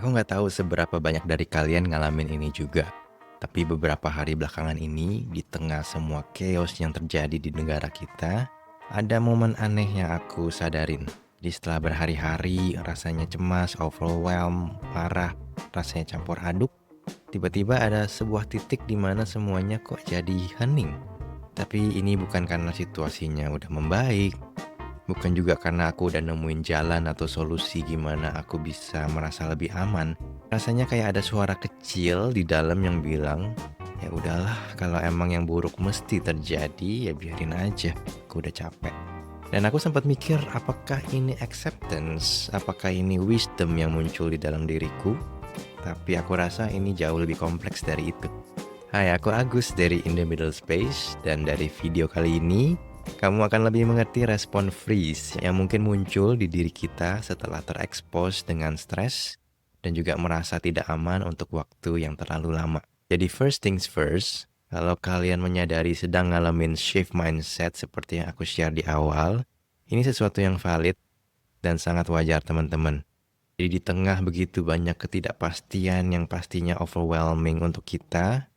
Aku nggak tahu seberapa banyak dari kalian ngalamin ini juga. Tapi beberapa hari belakangan ini, di tengah semua chaos yang terjadi di negara kita, ada momen aneh yang aku sadarin. Jadi setelah berhari-hari rasanya cemas, overwhelm, marah, rasanya campur aduk, tiba-tiba ada sebuah titik di mana semuanya kok jadi hening. Tapi ini bukan karena situasinya udah membaik, bukan juga karena aku udah nemuin jalan atau solusi gimana aku bisa merasa lebih aman. Rasanya kayak ada suara kecil di dalam yang bilang, ya udahlah, kalau emang yang buruk mesti terjadi, ya biarin aja. Aku udah capek. Dan aku sempat mikir, apakah ini acceptance? Apakah ini wisdom yang muncul di dalam diriku? Tapi aku rasa ini jauh lebih kompleks dari itu. Hai, aku Agus dari In The Middle Space, dan dari video kali ini kamu akan lebih mengerti respon freeze yang mungkin muncul di diri kita setelah terekspos dengan stres dan juga merasa tidak aman untuk waktu yang terlalu lama. Jadi first things first, kalau kalian menyadari sedang ngalamin shift mindset seperti yang aku share di awal, ini sesuatu yang valid dan sangat wajar teman-teman. Jadi di tengah begitu banyak ketidakpastian yang pastinya overwhelming untuk kita,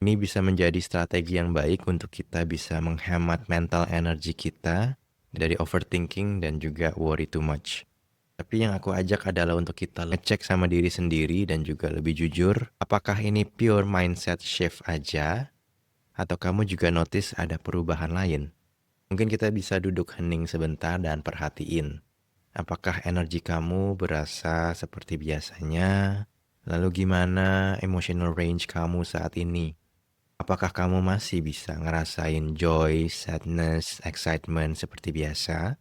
ini bisa menjadi strategi yang baik untuk kita bisa menghemat mental energi kita dari overthinking dan juga worry too much. Tapi yang aku ajak adalah untuk kita ngecek sama diri sendiri dan juga lebih jujur, apakah ini pure mindset shift aja atau kamu juga notice ada perubahan lain. Mungkin kita bisa duduk hening sebentar dan perhatiin. Apakah energi kamu berasa seperti biasanya? Lalu gimana emotional range kamu saat ini? Apakah kamu masih bisa ngerasain joy, sadness, excitement seperti biasa?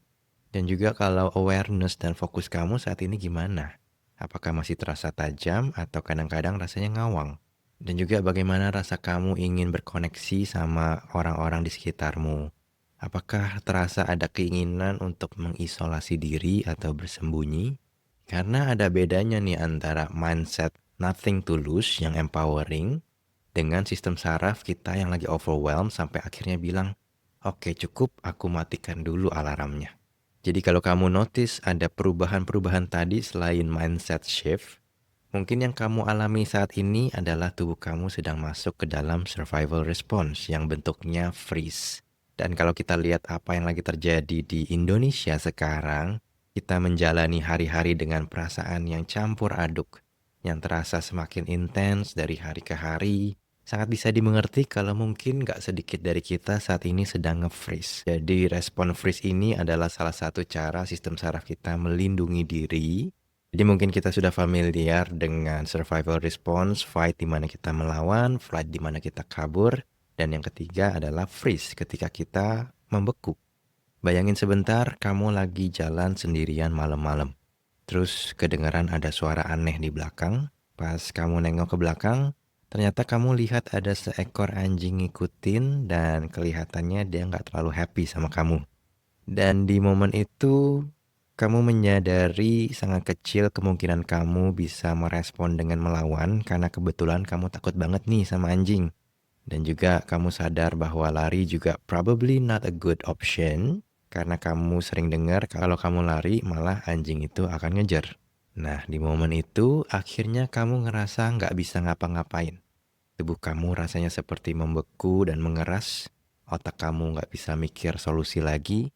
Dan juga kalau awareness dan fokus kamu saat ini gimana? Apakah masih terasa tajam atau kadang-kadang rasanya ngawang? Dan juga bagaimana rasa kamu ingin berkoneksi sama orang-orang di sekitarmu? Apakah terasa ada keinginan untuk mengisolasi diri atau bersembunyi? Karena ada bedanya nih antara mindset nothing to lose yang empowering dengan sistem saraf kita yang lagi overwhelmed sampai akhirnya bilang, oke cukup, aku matikan dulu alarmnya. Jadi kalau kamu notice ada perubahan-perubahan tadi selain mindset shift, mungkin yang kamu alami saat ini adalah tubuh kamu sedang masuk ke dalam survival response yang bentuknya freeze. Dan kalau kita lihat apa yang lagi terjadi di Indonesia sekarang, kita menjalani hari-hari dengan perasaan yang campur aduk, yang terasa semakin intens dari hari ke hari. Sangat bisa dimengerti kalau mungkin gak sedikit dari kita saat ini sedang nge-freeze. Jadi respon freeze ini adalah salah satu cara sistem saraf kita melindungi diri. Jadi mungkin kita sudah familiar dengan survival response, fight di mana kita melawan, flight di mana kita kabur, dan yang ketiga adalah freeze ketika kita membeku. Bayangin sebentar kamu lagi jalan sendirian malam-malam. Terus kedengaran ada suara aneh di belakang. Pas kamu nengok ke belakang, ternyata kamu lihat ada seekor anjing ngikutin dan kelihatannya dia nggak terlalu happy sama kamu. Dan di momen itu, kamu menyadari sangat kecil kemungkinan kamu bisa merespon dengan melawan karena kebetulan kamu takut banget nih sama anjing. Dan juga kamu sadar bahwa lari juga probably not a good option karena kamu sering dengar kalau kamu lari malah anjing itu akan ngejar. Nah, di momen itu akhirnya kamu ngerasa nggak bisa ngapa-ngapain. Tubuh kamu rasanya seperti membeku dan mengeras. Otak kamu nggak bisa mikir solusi lagi.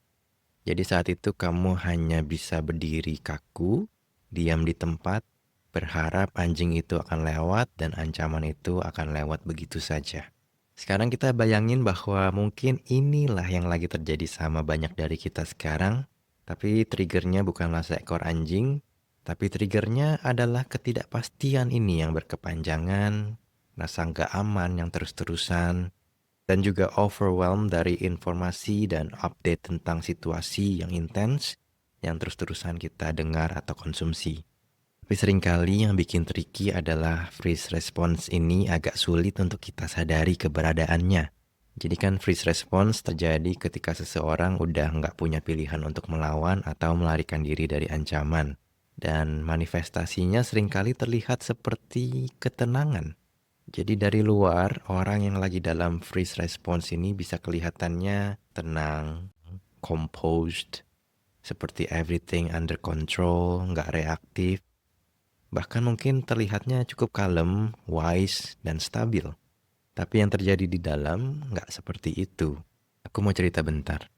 Jadi saat itu kamu hanya bisa berdiri kaku, diam di tempat, berharap anjing itu akan lewat dan ancaman itu akan lewat begitu saja. Sekarang kita bayangin bahwa mungkin inilah yang lagi terjadi sama banyak dari kita sekarang, tapi triggernya bukanlah seekor anjing, tapi triggernya adalah ketidakpastian ini yang berkepanjangan, rasa nggak aman yang terus-terusan, dan juga overwhelmed dari informasi dan update tentang situasi yang intens yang terus-terusan kita dengar atau konsumsi. Tapi seringkali yang bikin tricky adalah freeze response ini agak sulit untuk kita sadari keberadaannya. Jadi kan freeze response terjadi ketika seseorang udah nggak punya pilihan untuk melawan atau melarikan diri dari ancaman. Dan manifestasinya seringkali terlihat seperti ketenangan. Jadi dari luar, orang yang lagi dalam freeze response ini bisa kelihatannya tenang, composed, seperti everything under control, nggak reaktif. bahkan mungkin terlihatnya cukup kalem, wise, dan stabil. Tapi yang terjadi di dalam nggak seperti itu. Aku mau cerita bentar.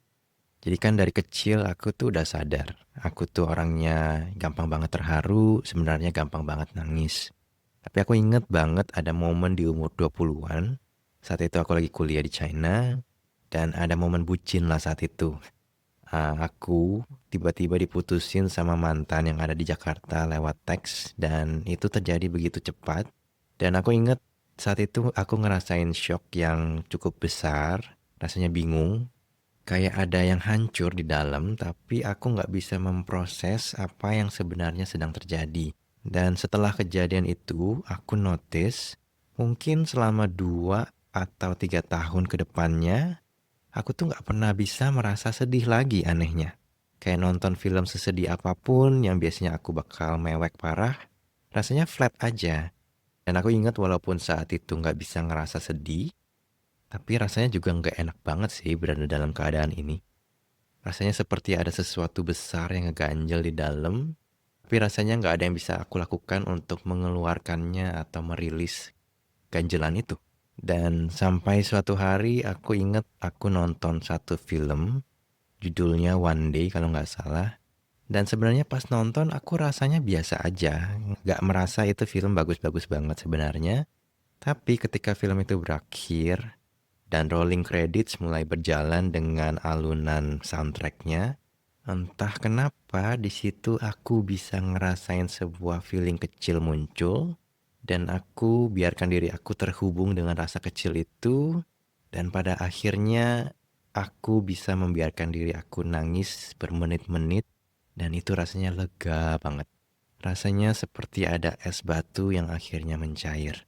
Jadi kan dari kecil aku tuh udah sadar, aku tuh orangnya gampang banget terharu, sebenarnya gampang banget nangis. Tapi aku inget banget ada momen di umur 20-an, saat itu aku lagi kuliah di China, dan ada momen bucin lah saat itu. Aku tiba-tiba diputusin sama mantan yang ada di Jakarta lewat teks, dan itu terjadi begitu cepat. Dan aku inget saat itu aku ngerasain shock yang cukup besar, rasanya bingung, kayak ada yang hancur di dalam, tapi aku nggak bisa memproses apa yang sebenarnya sedang terjadi. Dan setelah kejadian itu, aku notice mungkin selama 2 atau 3 tahun ke depannya, aku tuh nggak pernah bisa merasa sedih lagi anehnya. Kayak nonton film sesedih apapun yang biasanya aku bakal mewek parah, rasanya flat aja. Dan aku ingat walaupun saat itu nggak bisa ngerasa sedih, tapi rasanya juga nggak enak banget sih berada dalam keadaan ini. Rasanya seperti ada sesuatu besar yang ngeganjel di dalam, tapi rasanya nggak ada yang bisa aku lakukan untuk mengeluarkannya atau merilis ganjelan itu. Dan sampai suatu hari aku inget aku nonton satu film, judulnya One Day kalau nggak salah. Dan sebenarnya pas nonton aku rasanya biasa aja, nggak merasa itu film bagus-bagus banget sebenarnya. Tapi ketika film itu berakhir, dan rolling credits mulai berjalan dengan alunan soundtracknya. Entah kenapa di situ aku bisa ngerasain sebuah feeling kecil muncul dan aku biarkan diri aku terhubung dengan rasa kecil itu dan pada akhirnya aku bisa membiarkan diri aku nangis bermenit-menit dan itu rasanya lega banget. Rasanya seperti ada es batu yang akhirnya mencair.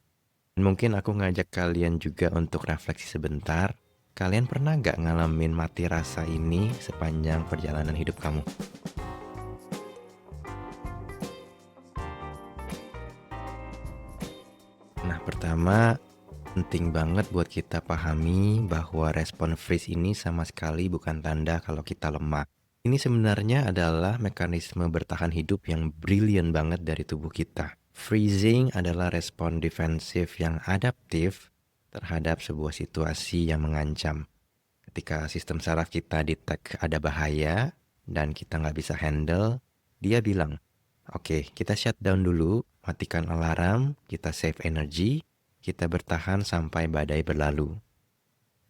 Dan mungkin aku ngajak kalian juga untuk refleksi sebentar. Kalian pernah gak ngalamin mati rasa ini sepanjang perjalanan hidup kamu? Nah, pertama, penting banget buat kita pahami bahwa respon freeze ini sama sekali bukan tanda kalau kita lemah. Ini sebenarnya adalah mekanisme bertahan hidup yang brilian banget dari tubuh kita. Freezing adalah respon defensif yang adaptif terhadap sebuah situasi yang mengancam. Ketika sistem saraf kita detect ada bahaya dan kita nggak bisa handle, dia bilang, oke, kita shutdown dulu, matikan alarm, kita save energy, kita bertahan sampai badai berlalu.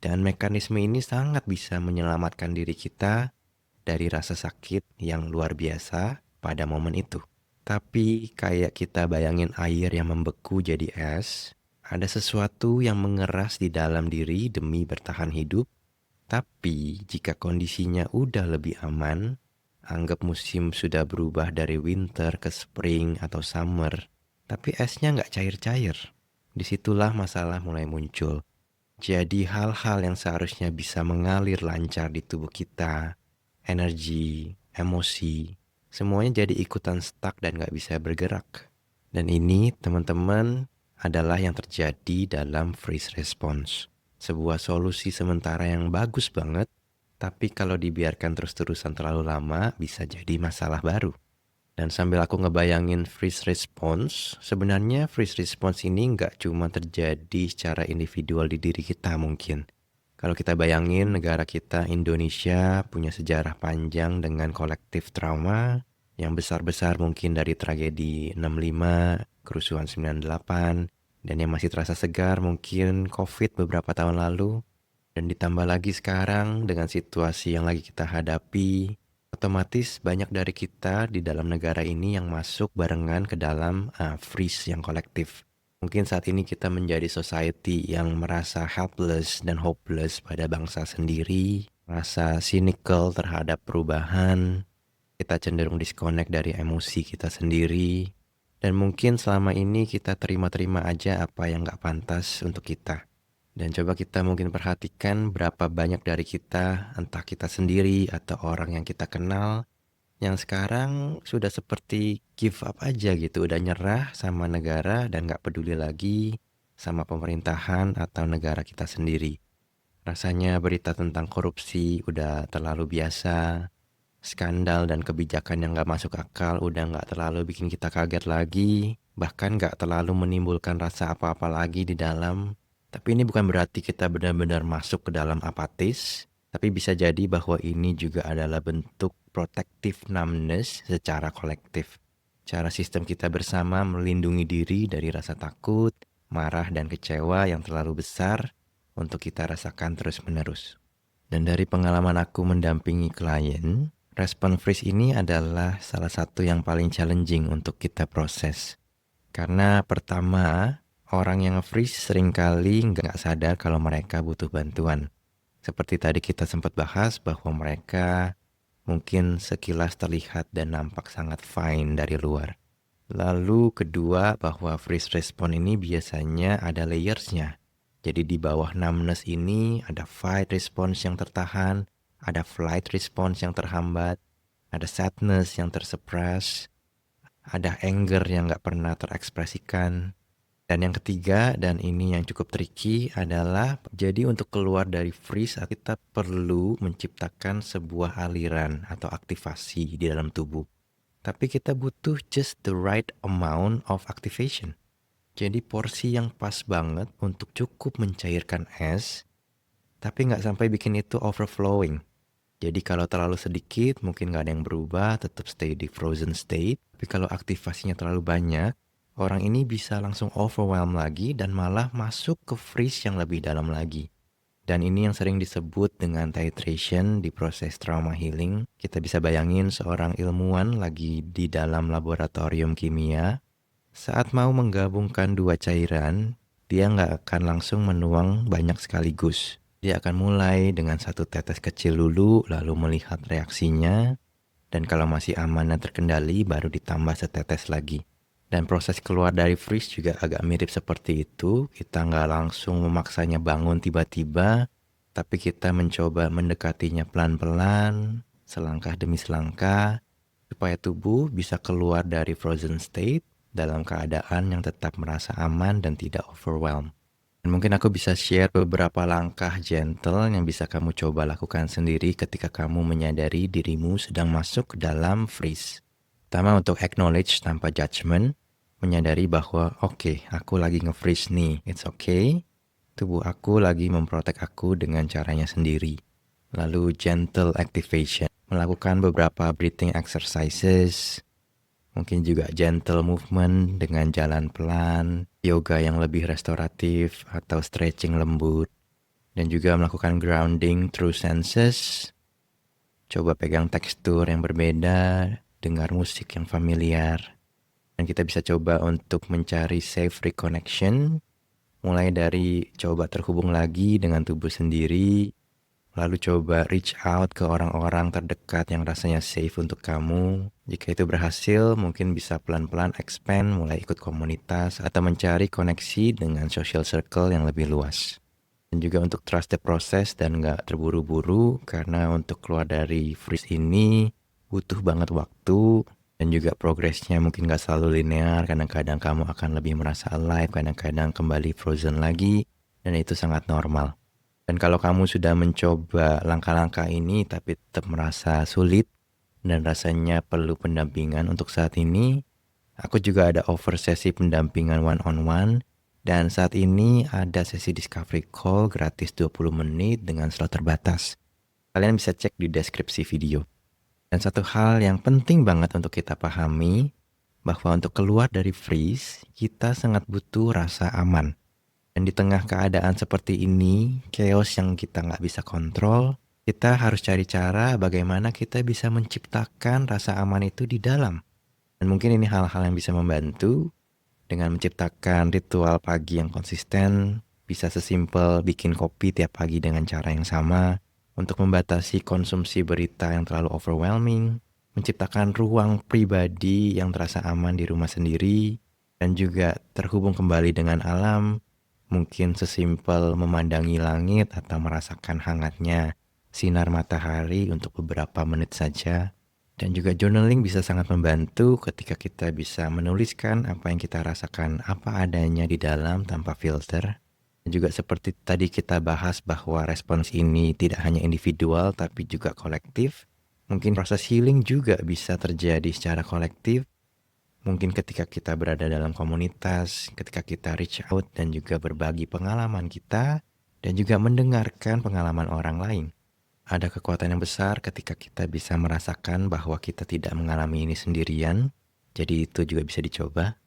Dan mekanisme ini sangat bisa menyelamatkan diri kita dari rasa sakit yang luar biasa pada momen itu. Tapi kayak kita bayangin air yang membeku jadi es, ada sesuatu yang mengeras di dalam diri demi bertahan hidup. Tapi jika kondisinya udah lebih aman, anggap musim sudah berubah dari winter ke spring atau summer, tapi esnya nggak cair-cair. Disitulah masalah mulai muncul. Jadi hal-hal yang seharusnya bisa mengalir lancar di tubuh kita, energi, emosi, semuanya jadi ikutan stuck dan nggak bisa bergerak. Dan ini teman-teman adalah yang terjadi dalam freeze response. Sebuah solusi sementara yang bagus banget, tapi kalau dibiarkan terus-terusan terlalu lama bisa jadi masalah baru. Dan sambil aku ngebayangin freeze response, sebenarnya freeze response ini nggak cuma terjadi secara individual di diri kita mungkin. Kalau kita bayangin negara kita Indonesia punya sejarah panjang dengan kolektif trauma yang besar-besar mungkin dari tragedi 65, kerusuhan 98, dan yang masih terasa segar mungkin COVID beberapa tahun lalu. Dan ditambah lagi sekarang dengan situasi yang lagi kita hadapi, otomatis banyak dari kita di dalam negara ini yang masuk barengan ke dalam freeze yang kolektif. Mungkin saat ini kita menjadi society yang merasa helpless dan hopeless pada bangsa sendiri, merasa cynical terhadap perubahan, kita cenderung disconnect dari emosi kita sendiri, dan mungkin selama ini kita terima-terima aja apa yang gak pantas untuk kita. Dan coba kita mungkin perhatikan berapa banyak dari kita, entah kita sendiri atau orang yang kita kenal, yang sekarang sudah seperti give up aja gitu, udah nyerah sama negara dan gak peduli lagi sama pemerintahan atau negara kita sendiri. Rasanya berita tentang korupsi udah terlalu biasa, Skandal dan kebijakan yang nggak masuk akal udah nggak terlalu bikin kita kaget lagi, bahkan nggak terlalu menimbulkan rasa apa-apa lagi di dalam. Tapi ini bukan berarti kita benar-benar masuk ke dalam apatis, tapi bisa jadi bahwa ini juga adalah bentuk protective numbness secara kolektif. Cara sistem kita bersama melindungi diri dari rasa takut, marah, dan kecewa yang terlalu besar untuk kita rasakan terus-menerus. Dan dari pengalaman aku mendampingi klien, respon freeze ini adalah salah satu yang paling challenging untuk kita proses. Karena pertama, orang yang freeze seringkali nggak sadar kalau mereka butuh bantuan. Seperti tadi kita sempat bahas bahwa mereka mungkin sekilas terlihat dan nampak sangat fine dari luar. Lalu kedua, bahwa freeze response ini biasanya ada layersnya. Jadi di bawah numbness ini ada fight response yang tertahan, ada flight response yang terhambat, ada sadness yang tersuppress, ada anger yang nggak pernah terekspresikan. Dan yang ketiga, dan ini yang cukup tricky, adalah jadi untuk keluar dari freeze kita perlu menciptakan sebuah aliran atau aktivasi di dalam tubuh. Tapi kita butuh just the right amount of activation. Jadi porsi yang pas banget untuk cukup mencairkan es, tapi nggak sampai bikin itu overflowing. Jadi kalau terlalu sedikit, mungkin nggak ada yang berubah, tetap stay di frozen state. Tapi kalau aktivasinya terlalu banyak, orang ini bisa langsung overwhelm lagi dan malah masuk ke freeze yang lebih dalam lagi. Dan ini yang sering disebut dengan titration di proses trauma healing. Kita bisa bayangin seorang ilmuwan lagi di dalam laboratorium kimia. Saat mau menggabungkan dua cairan, dia nggak akan langsung menuang banyak sekaligus. Dia akan mulai dengan satu tetes kecil dulu, lalu melihat reaksinya. Dan kalau masih aman dan terkendali, baru ditambah setetes lagi. Dan proses keluar dari freeze juga agak mirip seperti itu. Kita nggak langsung memaksanya bangun tiba-tiba, tapi kita mencoba mendekatinya pelan-pelan, selangkah demi selangkah, supaya tubuh bisa keluar dari frozen state dalam keadaan yang tetap merasa aman dan tidak overwhelmed. Dan mungkin aku bisa share beberapa langkah gentle yang bisa kamu coba lakukan sendiri ketika kamu menyadari dirimu sedang masuk ke dalam freeze. Pertama, untuk acknowledge tanpa judgment, menyadari bahwa oke, aku lagi nge-freeze nih, it's okay. Tubuh aku lagi memprotek aku dengan caranya sendiri. Lalu gentle activation, melakukan beberapa breathing exercises, mungkin juga gentle movement dengan jalan pelan, yoga yang lebih restoratif atau stretching lembut, dan juga melakukan grounding through senses. Coba pegang tekstur yang berbeda, dengar musik yang familiar, dan kita bisa coba untuk mencari safe reconnection, mulai dari coba terhubung lagi dengan tubuh sendiri, lalu coba reach out ke orang-orang terdekat yang rasanya safe untuk kamu. Jika itu berhasil, mungkin bisa pelan-pelan expand, mulai ikut komunitas, atau mencari koneksi dengan social circle yang lebih luas. Dan juga untuk trust the process dan nggak terburu-buru, karena untuk keluar dari freeze ini butuh banget waktu, dan juga progresnya mungkin nggak selalu linear. Kadang-kadang kamu akan lebih merasa alive, kadang-kadang kembali frozen lagi, dan itu sangat normal. Dan kalau kamu sudah mencoba langkah-langkah ini tapi tetap merasa sulit dan rasanya perlu pendampingan untuk saat ini, aku juga ada offer sesi pendampingan one-on-one. Dan saat ini ada sesi discovery call gratis 20 menit dengan slot terbatas. Kalian bisa cek di deskripsi video. Dan satu hal yang penting banget untuk kita pahami, bahwa untuk keluar dari freeze, kita sangat butuh rasa aman. Dan di tengah keadaan seperti ini, chaos yang kita nggak bisa kontrol, kita harus cari cara bagaimana kita bisa menciptakan rasa aman itu di dalam. Dan mungkin ini hal-hal yang bisa membantu dengan menciptakan ritual pagi yang konsisten, bisa sesimpel bikin kopi tiap pagi dengan cara yang sama, untuk membatasi konsumsi berita yang terlalu overwhelming, menciptakan ruang pribadi yang terasa aman di rumah sendiri, dan juga terhubung kembali dengan alam, mungkin sesimpel memandangi langit atau merasakan hangatnya sinar matahari untuk beberapa menit saja. Dan juga journaling bisa sangat membantu ketika kita bisa menuliskan apa yang kita rasakan apa adanya di dalam tanpa filter. Dan juga seperti tadi kita bahas bahwa respons ini tidak hanya individual tapi juga kolektif. Mungkin proses healing juga bisa terjadi secara kolektif. Mungkin ketika kita berada dalam komunitas, ketika kita reach out dan juga berbagi pengalaman kita, dan juga mendengarkan pengalaman orang lain. Ada kekuatan yang besar ketika kita bisa merasakan bahwa kita tidak mengalami ini sendirian. Jadi itu juga bisa dicoba.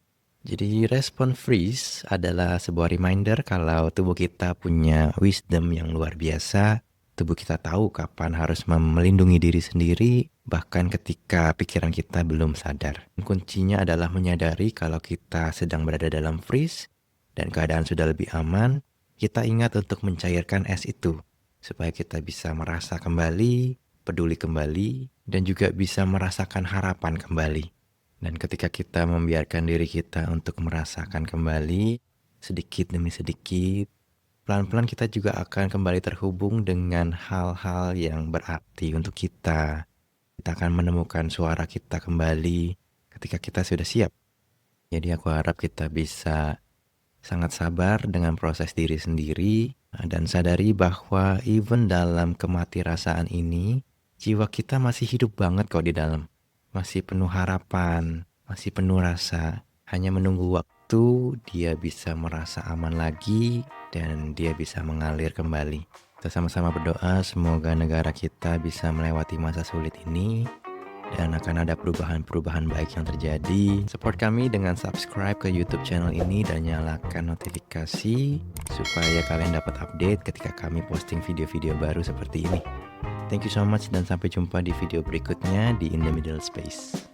Jadi respon freeze adalah sebuah reminder kalau tubuh kita punya wisdom yang luar biasa. Tubuh kita tahu kapan harus melindungi diri sendiri, bahkan ketika pikiran kita belum sadar. Kuncinya adalah menyadari kalau kita sedang berada dalam freeze dan keadaan sudah lebih aman. Kita ingat untuk mencairkan es itu, supaya kita bisa merasa kembali, peduli kembali, dan juga bisa merasakan harapan kembali. Dan ketika kita membiarkan diri kita untuk merasakan kembali, sedikit demi sedikit, pelan-pelan kita juga akan kembali terhubung dengan hal-hal yang berarti untuk kita. Kita akan menemukan suara kita kembali ketika kita sudah siap. Jadi aku harap kita bisa sangat sabar dengan proses diri sendiri dan sadari bahwa even dalam kematirasaan ini, jiwa kita masih hidup banget kok di dalam. Masih penuh harapan, masih penuh rasa. Hanya menunggu waktu dia bisa merasa aman lagi dan dia bisa mengalir kembali. Kita sama-sama berdoa semoga negara kita bisa melewati masa sulit ini dan akan ada perubahan-perubahan baik yang terjadi. Support kami dengan subscribe ke YouTube channel ini dan nyalakan notifikasi supaya kalian dapat update ketika kami posting video-video baru seperti ini. Thank you so much dan sampai jumpa di video berikutnya di In the Middle Space.